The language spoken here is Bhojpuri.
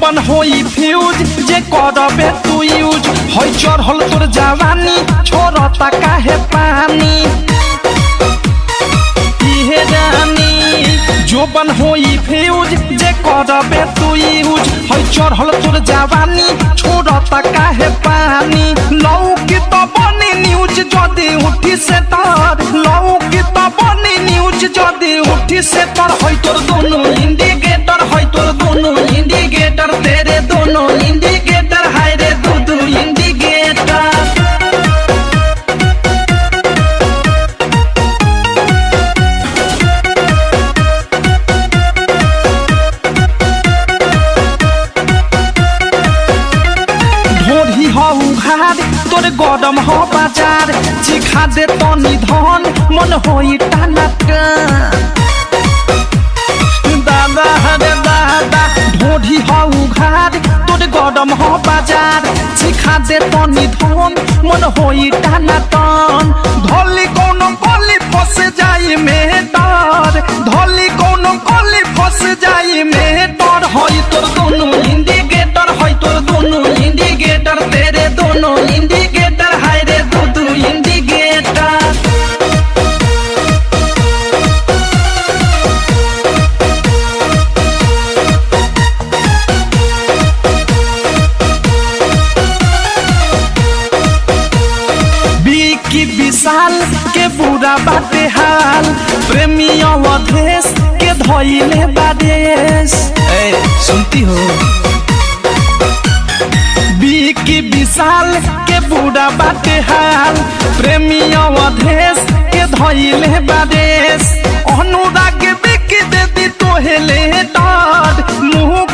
जोबन होई फ्यूज जे करबे तू यूज होई चढ़ल तोर जवानी छोड़ता काहे पानी इहे रानी जोबन होई फ्यूज जे करबे तू यूज होई चढ़ल तोर जवानी छोड़ता काहे पानी लौकी तो बनी न्यूज जदी उठी से तार लौकी तो बनी न्यूज जदी उठी से तार होई तोर दोनों इंडिकेटर होई तोर दोनों इंडिकेटर तेरे दोनों इंडिकेटर हाय रे दो इंडिकेटर ढोरी हो उघार तोर गरम हो बाजार चिखा दे तनी धन मन होई टानाटा दादा हरे दादा ढोरी हो उघार तोर गरम हो बाजार चिखा दे तनी धन मन होई टानाटन धोली कोनो कोली फस जाई में डर धोली कोनो कोली फस जाई में डर होई तोर दोनों इंडिकेटर होई तोर दोनों इंडिकेटर तेरे दोनों इंडिकेटर हाय रे दो इंडिकेटर की विशाल के बुरा बाटे हाल प्रेमी अवधेश के धइले बादेश सुनती हो की विशाल के बुरा बाटे हाल प्रेमी अवधेश के धइले बादेश अनुराग बिक दे दी तोहेले डर मुँह